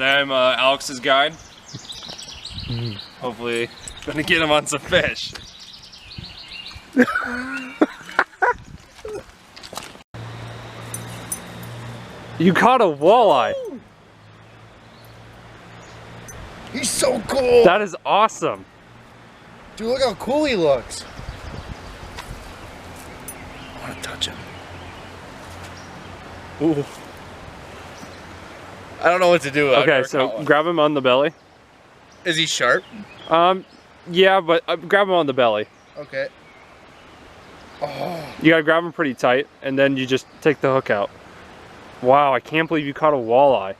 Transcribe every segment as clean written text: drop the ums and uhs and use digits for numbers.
Today I'm Alex's guide. Hopefully gonna get him on some fish. You caught a walleye. He's so cool. That is awesome. Dude, look how cool he looks. I want to touch him. Ooh. I don't know what to do. Okay, so grab him on the belly. Is he sharp? Yeah, but grab him on the belly. Okay. Oh. You gotta grab him pretty tight, and then you just take the hook out. Wow, I can't believe you caught a walleye.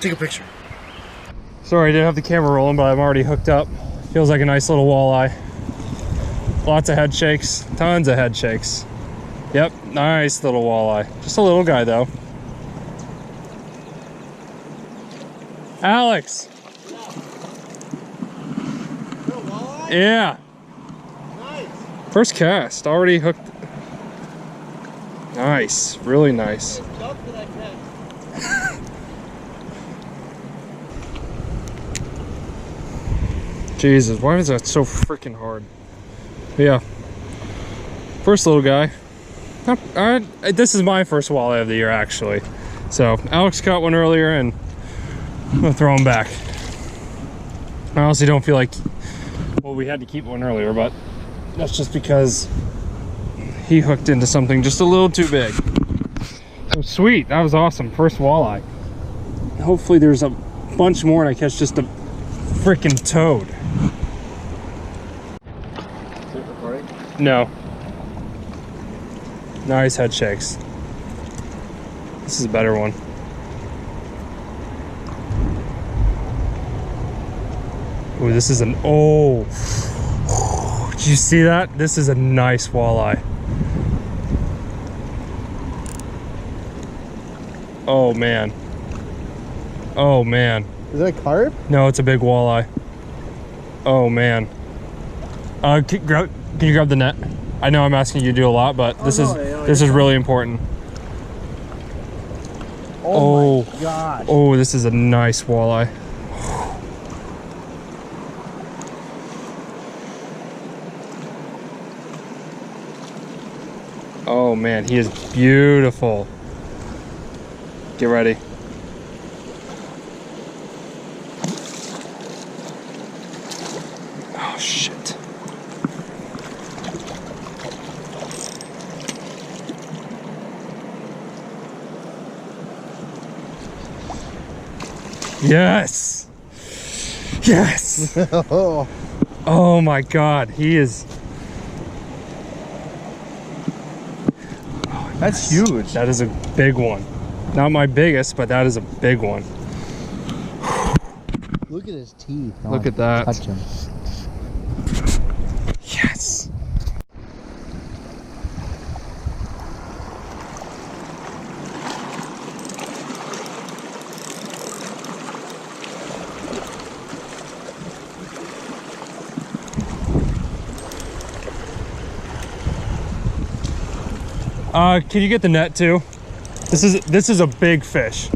Take a picture. Sorry, I didn't have the camera rolling, but I'm already hooked up. Feels like a nice little walleye. Lots of head shakes, tons of head shakes. Yep, nice little walleye. Just a little guy though. Alex! Yeah. Nice. First cast, already hooked. Nice, really nice. Jesus, why is that so freaking hard? Yeah. First little guy. This is my first walleye of the year, actually. So, Alex caught one earlier, and I'm gonna throw him back. I honestly don't feel like... Well, we had to keep one earlier, but that's just because he hooked into something just a little too big. So sweet, that was awesome. First walleye. Hopefully there's a bunch more and I catch just a freaking toad. Is it recording? No. Nice head shakes. This is a better one. Ooh, this is an, oh. Did you see that? This is a nice walleye. Oh man. Oh man. Is that a carp? No, it's a big walleye. Oh man. Can you grab the net? I know I'm asking you to do a lot, but this is really important. Oh my gosh. Oh, this is a nice walleye. Oh man, he is beautiful. Get ready. Oh shit. Yes. Yes. Oh my God, he is. That's huge. That is a big one. Not my biggest, but that is a big one. Look at his teeth. Look at that. Touch him. Yes. Can you get the net too? This is a big fish.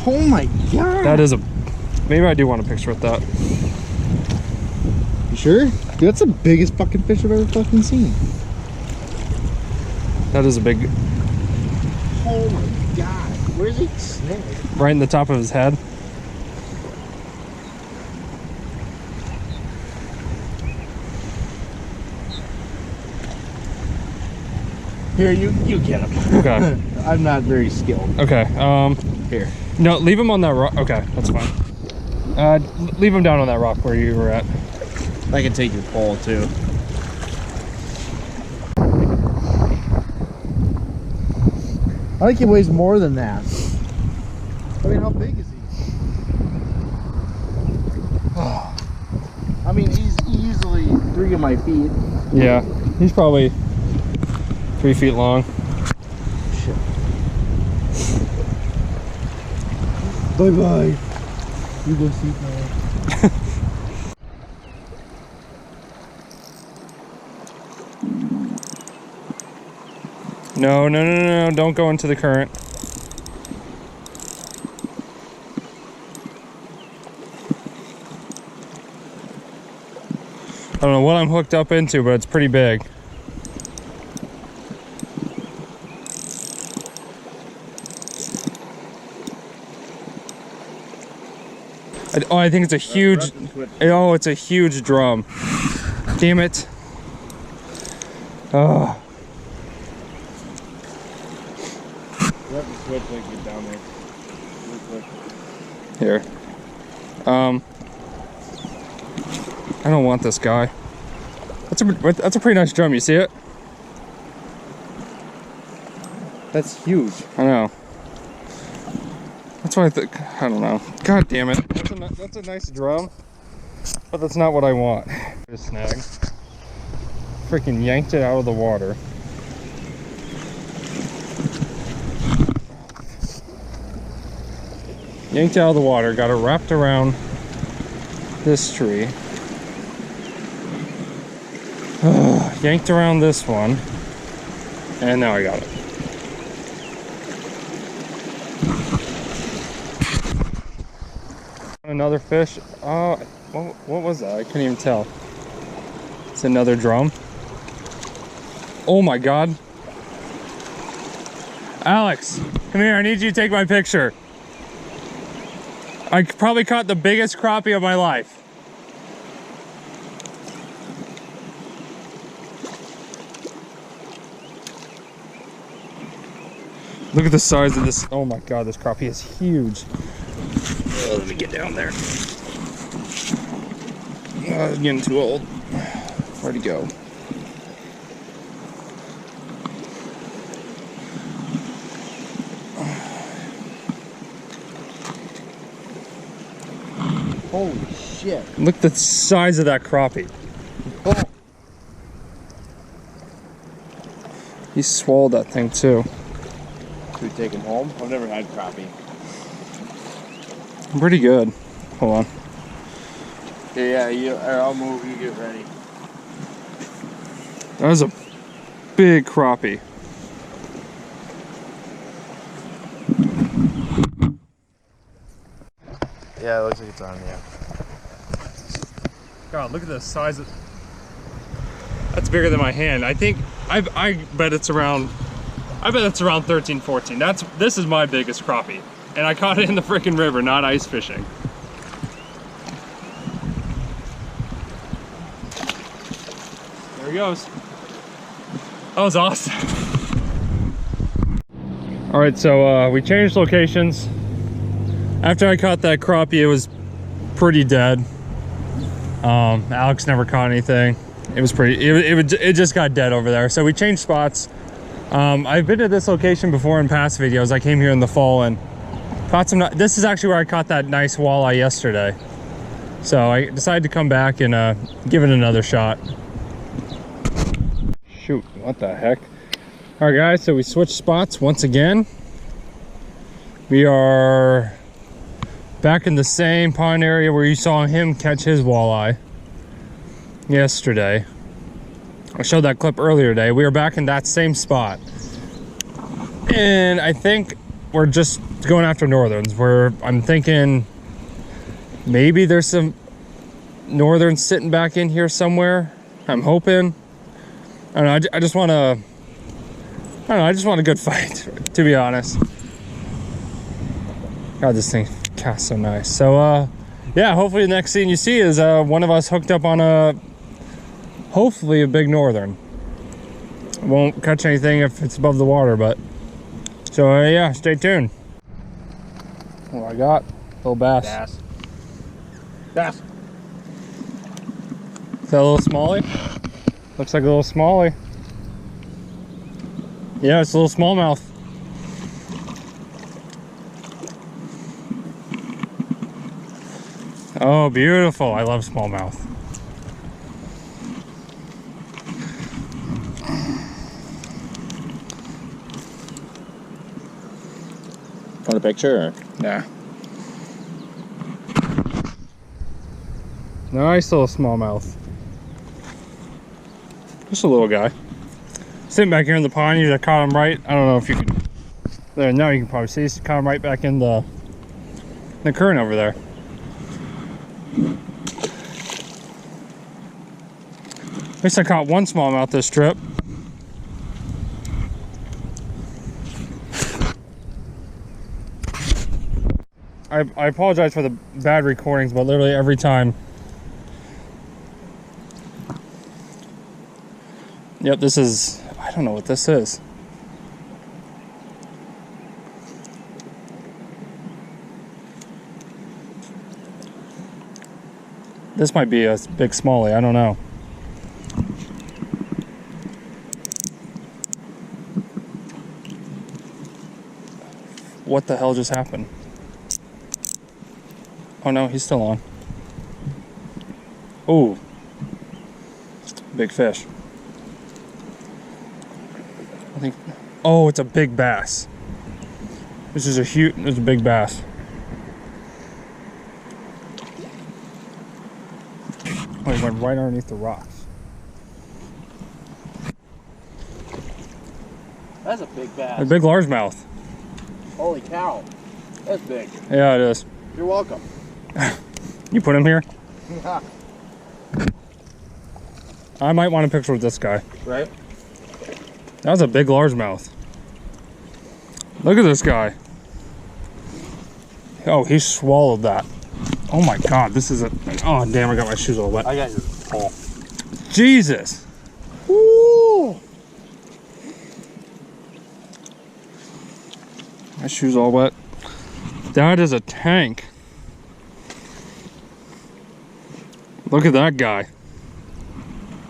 Oh my God. That is a. Maybe I do want a picture with that. You sure? Dude, that's the biggest fucking fish I've ever fucking seen. That is a big. Oh my God. Where's he snagged? Right in the top of his head. Here, you get him. Okay. I'm not very skilled. Okay. Here. No, leave him on that rock. Okay, that's fine. Leave him down on that rock where you were at. I can take your pole too. I think he weighs more than that. I mean, how big is he? Oh. I mean, he's easily 3 of my feet. Yeah, he's probably 3 feet long. Shit. Bye bye. You go see now. No, no, no, no, no, don't go into the current. I don't know what I'm hooked up into, but it's pretty big. I think it's a huge, oh, it's a huge drum. Damn it. Oh. You have to switch like get down there. Here. I don't want this guy. That's a pretty nice drum, you see it? That's huge. I know. That's why I think, I don't know. God damn it. That's a nice drum, but that's not what I want. Just snag. Freaking yanked it out of the water. Yanked it out of the water, got it wrapped around this tree. Yanked around this one, and now I got it. Another fish. Oh, what was that? I couldn't even tell. It's another drum. Oh my god. Alex, come here. I need you to take my picture. I probably caught the biggest crappie of my life. Look at the size of this. Oh my god, this crappie is huge. Oh, let me get down there. Oh, it's getting too old. Where'd he go? Holy shit. Look at the size of that crappie. Oh. He swallowed that thing too. Should we take him home? I've never had crappie. Pretty good. Hold on. Yeah, I'll move, you get ready. That was a big crappie. Yeah, it looks like it's on, yeah. God, look at the size of... That's bigger than my hand. I bet it's around... I bet it's around 13, 14. This is my biggest crappie. And I caught it in the freaking river, not ice fishing. There he goes. That was awesome. All right, so we changed locations. After I caught that crappie, it was pretty dead. Alex never caught anything. It was pretty, it just got dead over there. So we changed spots. I've been to this location before in past videos. I came here in the fall and caught some. This is actually where I caught that nice walleye yesterday. So I decided to come back and give it another shot. Shoot, what the heck? All right, guys, so we switched spots once again. We are back in the same pond area where you saw him catch his walleye yesterday. I showed that clip earlier today. We are back in that same spot. And I think we're just going after northerns. I'm thinking maybe there's some northerns sitting back in here somewhere. I'm hoping. I don't know, I just want to, I don't know, I just want a good fight, to be honest. God, this thing casts so nice. So, yeah, hopefully the next scene you see is one of us hooked up on hopefully a big northern. Won't catch anything if it's above the water, but so yeah, stay tuned. What I got? Little bass. Bass. Is that a little smallie? Looks like a little smallie. Yeah, it's a little smallmouth. Oh, beautiful. I love smallmouth. Want a picture? Yeah. Nice little smallmouth. Just a little guy. sitting back here in the pond. I caught him right. I don't know if you can. There, now you can probably see. He's caught him right back in the current over there. At least I caught one smallmouth this trip. I apologize for the bad recordings, but literally every time. Yep, this is, I don't know what this is. This might be a big smallie, I don't know. What the hell just happened? Oh no, he's still on. Ooh. Big fish. I think, oh, it's a big bass. This is a big bass. Oh, he went right underneath the rocks. That's a big bass. A big largemouth. Holy cow. That's big. Yeah, it is. You're welcome. You put him here? I might want a picture with this guy. Right? That was a big largemouth. Look at this guy. Oh, he swallowed that. Oh my god, this is a... Oh, damn, I got my shoes all wet. I got your pole. Jesus. Woo! My shoes all wet. That is a tank. Look at that guy.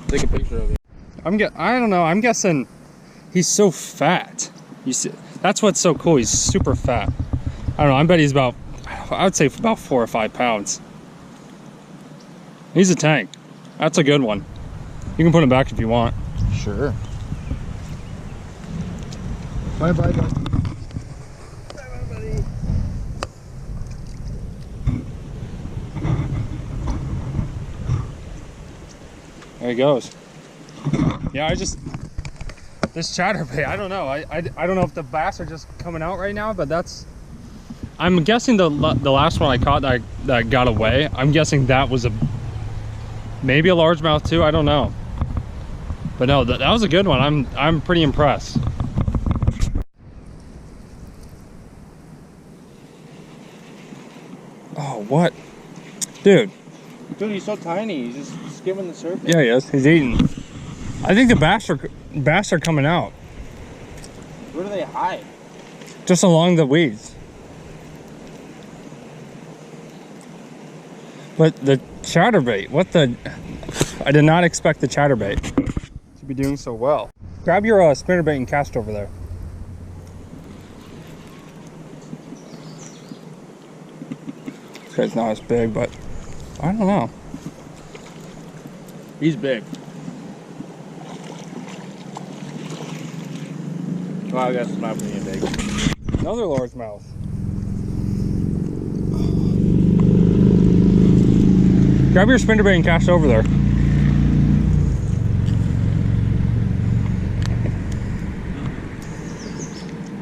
Take a picture of it. I don't know, I'm guessing he's so fat. You see, that's what's so cool, he's super fat. I don't know, I bet he's about, I would say about 4 or 5 pounds. He's a tank. That's a good one. You can put him back if you want. Sure. Bye bye, guys. There he goes. Yeah, this ChatterBait, I don't know. I don't know if the bass are just coming out right now, but I'm guessing the last one I caught that got away, I'm guessing that was maybe a largemouth too, I don't know. But no, that was a good one. I'm pretty impressed. Oh, what? Dude, he's so tiny. He's just skimming the surface. yeah, he is. He's eating. I think the bass are coming out. Where do they hide? Just along the weeds. But the ChatterBait, I did not expect the ChatterBait to be doing so well. Grab your spinnerbait and cast over there. This guy's not as big, but I don't know. He's big. Well, I guess it's not being big. Another largemouth. Grab your spinnerbait and cast over there.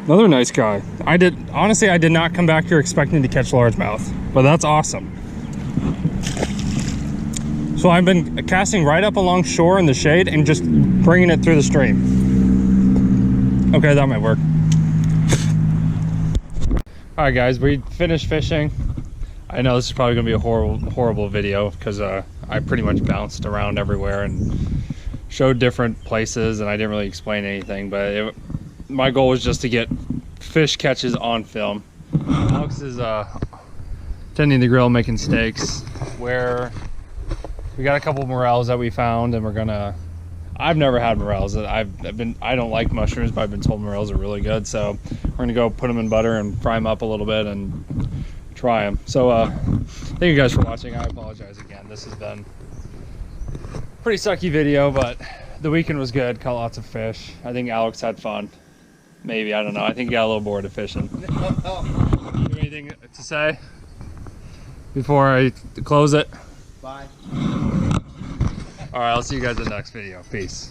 Another nice guy. Honestly, I did not come back here expecting to catch largemouth, but that's awesome. So I've been casting right up along shore in the shade and just bringing it through the stream. Okay, that might work. All right, guys, we finished fishing. I know this is probably gonna be a horrible video because I pretty much bounced around everywhere and showed different places and I didn't really explain anything, but my goal was just to get fish catches on film. Alex is tending the grill, making steaks, where we got a couple morels that we found, and I've never had morels. I don't like mushrooms, but I've been told morels are really good, so we're gonna go put them in butter and fry them up a little bit and try them. So thank you guys for watching. I apologize again. This has been a pretty sucky video, but the weekend was good. Caught lots of fish. I think Alex had fun. Maybe, I don't know. I think he got a little bored of fishing. Do you have anything to say before I close it? Bye. All right, I'll see you guys in the next video. Peace.